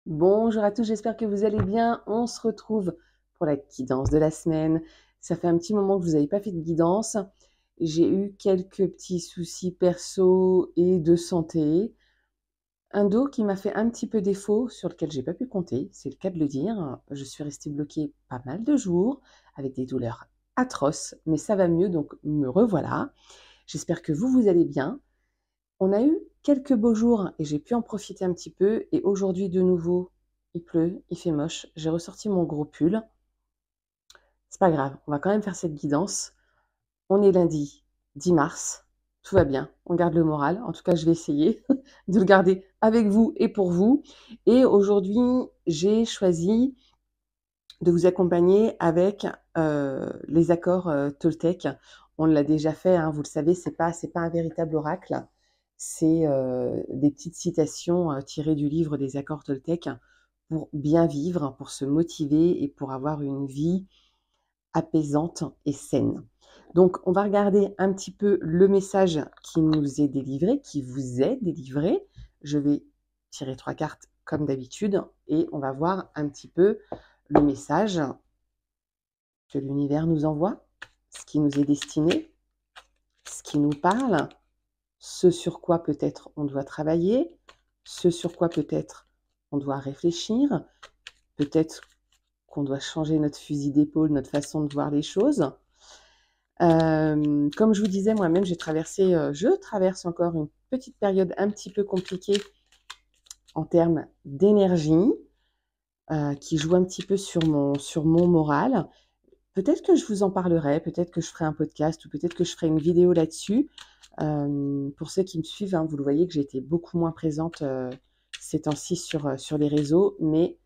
Bonjour à tous, j'espère que vous allez bien. On se retrouve pour la guidance de la semaine. Ça fait un petit moment que vous n'avez pas fait de guidance. J'ai eu quelques petits soucis perso et de santé. Un dos qui m'a fait un petit peu défaut, sur lequel j'ai pas pu compter, c'est le cas de le dire. Je suis restée bloquée pas mal de jours avec des douleurs atroces, mais ça va mieux, donc me revoilà. J'espère que vous allez bien. On a eu quelques beaux jours et j'ai pu en profiter un petit peu. Et aujourd'hui, de nouveau, il pleut, il fait moche. J'ai ressorti mon gros pull. C'est pas grave, on va quand même faire cette guidance. On est lundi 10 mars. Tout va bien, on garde le moral. En tout cas, je vais essayer de le garder avec vous et pour vous. Et aujourd'hui, j'ai choisi de vous accompagner avec les accords Toltec. On l'a déjà fait, hein, vous le savez, c'est pas un véritable oracle. C'est des petites citations tirées du livre des accords Toltec pour bien vivre, pour se motiver et pour avoir une vie apaisante et saine. Donc, on va regarder un petit peu le message qui nous est délivré, qui vous est délivré. Je vais tirer 3 cartes comme d'habitude et on va voir un petit peu le message que l'univers nous envoie, ce qui nous est destiné, ce qui nous parle, ce sur quoi peut-être on doit travailler, ce sur quoi peut-être on doit réfléchir, peut-être qu'on doit changer notre fusil d'épaule, notre façon de voir les choses. Comme je vous disais, moi-même, je traverse encore une petite période un petit peu compliquée en termes d'énergie, qui joue un petit peu sur mon moral. Peut-être que je vous en parlerai, peut-être que je ferai un podcast ou peut-être que je ferai une vidéo là-dessus. Pour ceux qui me suivent, hein, vous le voyez que j'ai été beaucoup moins présente ces temps-ci sur les réseaux, mais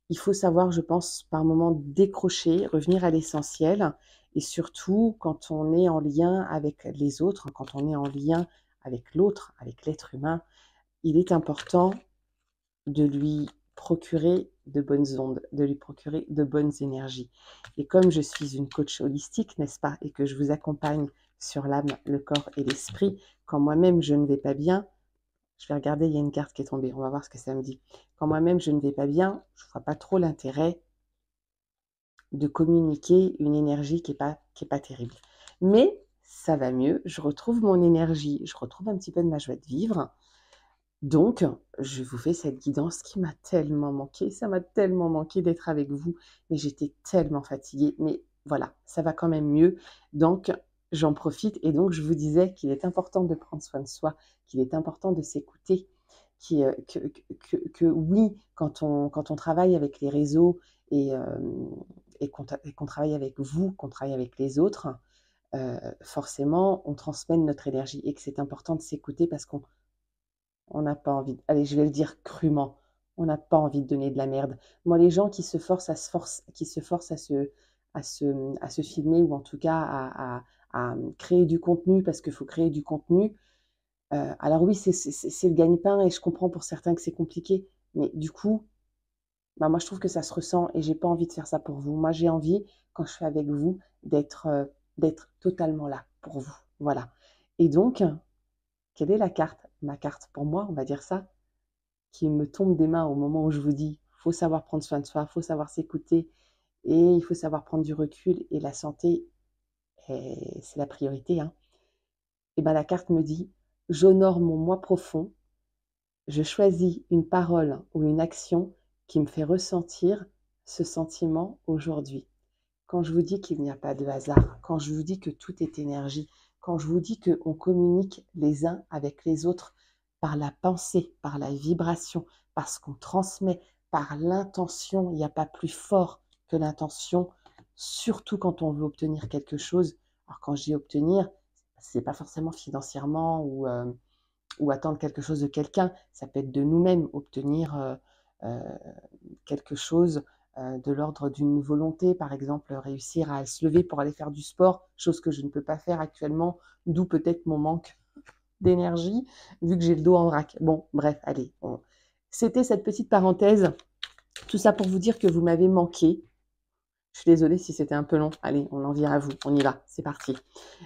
il faut savoir, je pense, par moments décrocher, revenir à l'essentiel et surtout quand on est en lien avec les autres, quand on est en lien avec l'autre, avec l'être humain, il est important de lui procurer de bonnes ondes, de lui procurer de bonnes énergies. Et comme je suis une coach holistique, n'est-ce pas, et que je vous accompagne sur l'âme, le corps et l'esprit, quand moi-même je ne vais pas bien, je vais regarder, il y a une carte qui est tombée, on va voir ce que ça me dit. Quand moi-même je ne vais pas bien, je ne vois pas trop l'intérêt de communiquer une énergie qui est pas terrible. Mais ça va mieux, je retrouve mon énergie, je retrouve un petit peu de ma joie de vivre. Donc, je vous fais cette guidance qui m'a tellement manqué. Ça m'a tellement manqué d'être avec vous, mais j'étais tellement fatiguée. Mais voilà, ça va quand même mieux. Donc, j'en profite. Et donc, je vous disais qu'il est important de prendre soin de soi, qu'il est important de s'écouter, que oui, quand on travaille avec les réseaux et, qu'on travaille avec vous, qu'on travaille avec les autres, forcément, on transmet notre énergie et que c'est important de s'écouter parce qu'on n'a pas envie, allez, je vais le dire crûment, on n'a pas envie de donner de la merde. Moi, les gens qui se forcent à se filmer ou en tout cas à créer du contenu parce qu'il faut créer du contenu, alors oui, c'est le gagne-pain et je comprends pour certains que c'est compliqué, mais du coup, bah moi, je trouve que ça se ressent et j'ai pas envie de faire ça pour vous. Moi, j'ai envie, quand je suis avec vous, d'être totalement là pour vous. Voilà. Et donc, quelle est la carte? Ma carte pour moi, on va dire ça, qui me tombe des mains au moment où je vous dis, faut savoir prendre soin de soi, faut savoir s'écouter et il faut savoir prendre du recul et la santé, c'est la priorité, hein. Et ben la carte me dit, j'honore mon moi profond, je choisis une parole ou une action qui me fait ressentir ce sentiment aujourd'hui. Quand je vous dis qu'il n'y a pas de hasard, quand je vous dis que tout est énergie, quand je vous dis qu'on communique les uns avec les autres par la pensée, par la vibration, parce qu'on transmet, par l'intention, il n'y a pas plus fort que l'intention, surtout quand on veut obtenir quelque chose. Alors quand je dis obtenir, c'est pas forcément financièrement ou attendre quelque chose de quelqu'un, ça peut être de nous-mêmes, obtenir euh, quelque chose de l'ordre d'une volonté, par exemple réussir à se lever pour aller faire du sport, chose que je ne peux pas faire actuellement, d'où peut-être mon manque d'énergie, vu que j'ai le dos en vrac. Bon, bref, allez. C'était cette petite parenthèse, tout ça pour vous dire que vous m'avez manqué. Je suis désolée si c'était un peu long. Allez, on en vient à vous, on y va, c'est parti.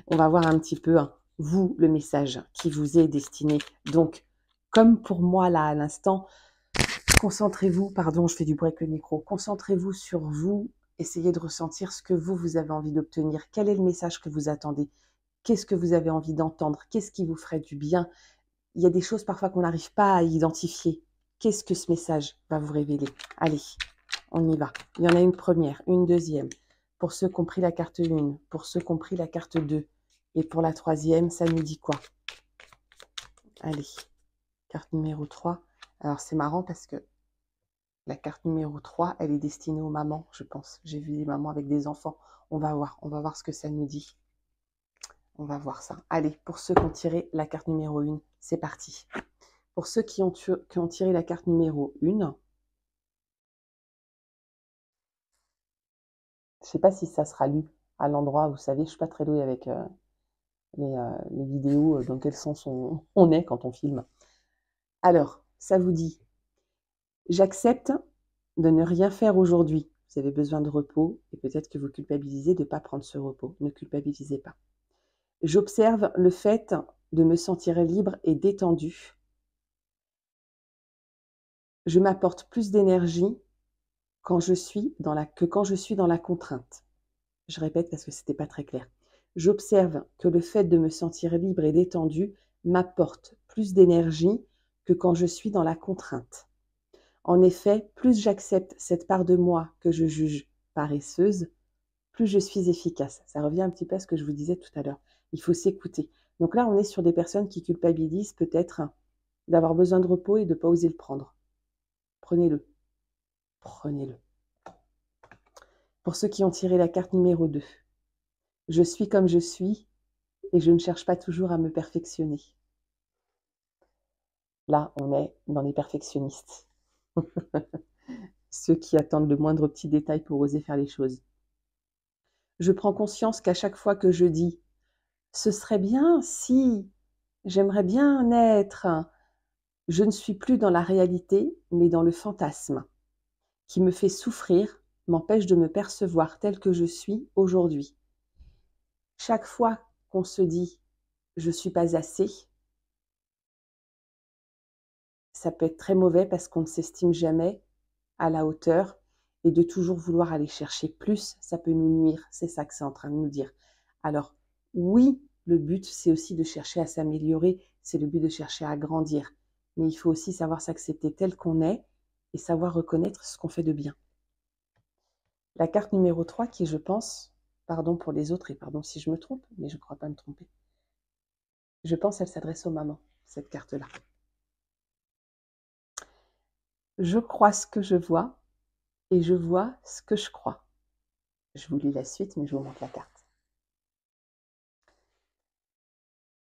On va voir un petit peu, hein, vous, le message qui vous est destiné. Donc, comme pour moi là à l'instant, Concentrez-vous, pardon, je fais du bruit avec le micro. Concentrez-vous sur vous. Essayez de ressentir ce que vous avez envie d'obtenir. Quel est le message que vous attendez? Qu'est-ce que vous avez envie d'entendre? Qu'est-ce qui vous ferait du bien? Il y a des choses parfois qu'on n'arrive pas à identifier. Qu'est-ce que ce message va vous révéler? Allez, on y va. Il y en a une première, une deuxième. Pour ceux qui ont pris la carte 1, pour ceux qui ont pris la carte 2. Et pour la troisième, ça nous dit quoi? Allez, carte numéro 3. Alors c'est marrant parce que la carte numéro 3, elle est destinée aux mamans, je pense. J'ai vu des mamans avec des enfants. On va voir ce que ça nous dit. On va voir ça. Allez, pour ceux qui ont tiré la carte numéro 1, c'est parti. Pour ceux qui ont tiré la carte numéro 1, je ne sais pas si ça sera lu à l'endroit, vous savez, je ne suis pas très douée avec les vidéos, dans quel sens on est quand on filme. Alors, ça vous dit, j'accepte de ne rien faire aujourd'hui. Vous avez besoin de repos et peut-être que vous culpabilisez de ne pas prendre ce repos. Ne culpabilisez pas. J'observe le fait de me sentir libre et détendu. Je m'apporte plus d'énergie quand je suis dans la contrainte. Je répète parce que ce n'était pas très clair. J'observe que le fait de me sentir libre et détendu m'apporte plus d'énergie que quand je suis dans la contrainte. En effet, plus j'accepte cette part de moi que je juge paresseuse, plus je suis efficace. Ça revient un petit peu à ce que je vous disais tout à l'heure. Il faut s'écouter. Donc là, on est sur des personnes qui culpabilisent peut-être d'avoir besoin de repos et de ne pas oser le prendre. Prenez-le. Prenez-le. Pour ceux qui ont tiré la carte numéro 2, je suis comme je suis et je ne cherche pas toujours à me perfectionner. Là, on est dans les perfectionnistes. Ceux qui attendent le moindre petit détail pour oser faire les choses. Je prends conscience qu'à chaque fois que je dis « ce serait bien si, j'aimerais bien être », je ne suis plus dans la réalité, mais dans le fantasme, qui me fait souffrir, m'empêche de me percevoir tel que je suis aujourd'hui. Chaque fois qu'on se dit « je ne suis pas assez », ça peut être très mauvais parce qu'on ne s'estime jamais à la hauteur et de toujours vouloir aller chercher plus, ça peut nous nuire. C'est ça que c'est en train de nous dire. Alors, oui, le but, c'est aussi de chercher à s'améliorer, c'est le but de chercher à grandir. Mais il faut aussi savoir s'accepter tel qu'on est et savoir reconnaître ce qu'on fait de bien. La carte numéro 3 qui, je pense, pardon pour les autres et pardon si je me trompe, mais je ne crois pas me tromper. Je pense qu'elle s'adresse aux mamans, cette carte-là. Je crois ce que je vois et je vois ce que je crois. Je vous lis la suite, mais je vous montre la carte.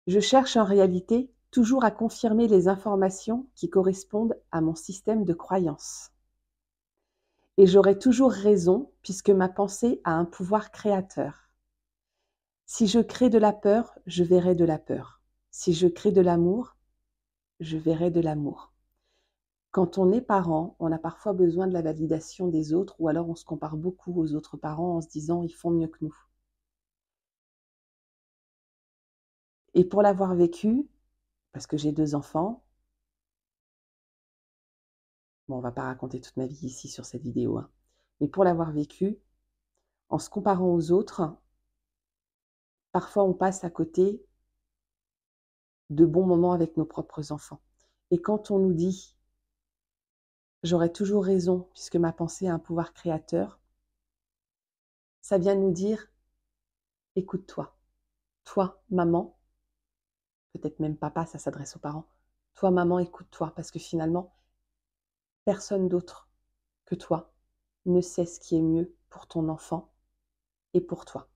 Je cherche en réalité toujours à confirmer les informations qui correspondent à mon système de croyance. Et j'aurai toujours raison puisque ma pensée a un pouvoir créateur. Si je crée de la peur, je verrai de la peur. Si je crée de l'amour, je verrai de l'amour. Quand on est parent, on a parfois besoin de la validation des autres ou alors on se compare beaucoup aux autres parents en se disant ils font mieux que nous. Et pour l'avoir vécu, parce que j'ai 2 enfants, bon, on ne va pas raconter toute ma vie ici sur cette vidéo, hein, mais pour l'avoir vécu, en se comparant aux autres, parfois on passe à côté de bons moments avec nos propres enfants. Et quand on nous dit « j'aurai toujours raison puisque ma pensée a un pouvoir créateur », ça vient nous dire « écoute-toi, toi, maman », peut-être même papa, ça s'adresse aux parents, « toi, maman, écoute-toi, parce que finalement, personne d'autre que toi ne sait ce qui est mieux pour ton enfant et pour toi. »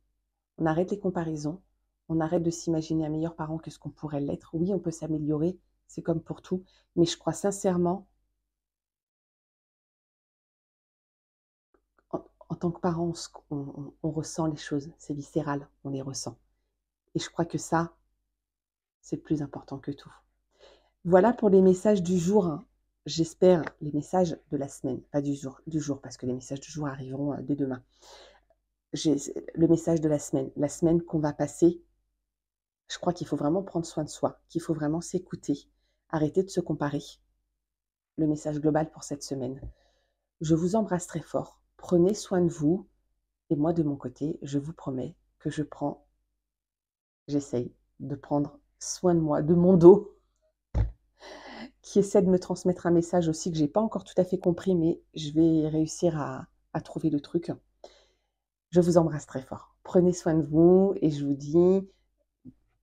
On arrête les comparaisons, on arrête de s'imaginer un meilleur parent que ce qu'on pourrait l'être. Oui, on peut s'améliorer, c'est comme pour tout, mais je crois sincèrement, en tant que parent, on ressent les choses, c'est viscéral, on les ressent. Et je crois que ça, c'est le plus important que tout. Voilà pour les messages du jour, hein. J'espère les messages de la semaine, pas du jour, parce que les messages du jour arriveront dès demain. Le message de la semaine qu'on va passer. Je crois qu'il faut vraiment prendre soin de soi, qu'il faut vraiment s'écouter, arrêter de se comparer. le message global pour cette semaine. Je vous embrasse très fort. Prenez soin de vous. Et moi, de mon côté, je vous promets que j'essaye de prendre soin de moi, de mon dos, qui essaie de me transmettre un message aussi que j'ai pas encore tout à fait compris, mais je vais réussir à trouver le truc. Je vous embrasse très fort. Prenez soin de vous et je vous dis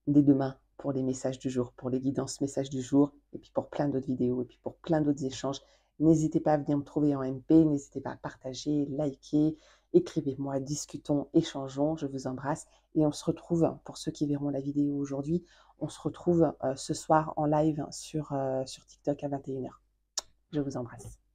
dès demain pour les messages du jour, pour les guidances messages du jour, et puis pour plein d'autres vidéos, et puis pour plein d'autres échanges. N'hésitez pas à venir me trouver en MP, n'hésitez pas à partager, liker, écrivez-moi, discutons, échangeons, je vous embrasse. Et on se retrouve, pour ceux qui verront la vidéo aujourd'hui, on se retrouve ce soir en live sur TikTok à 21h. Je vous embrasse.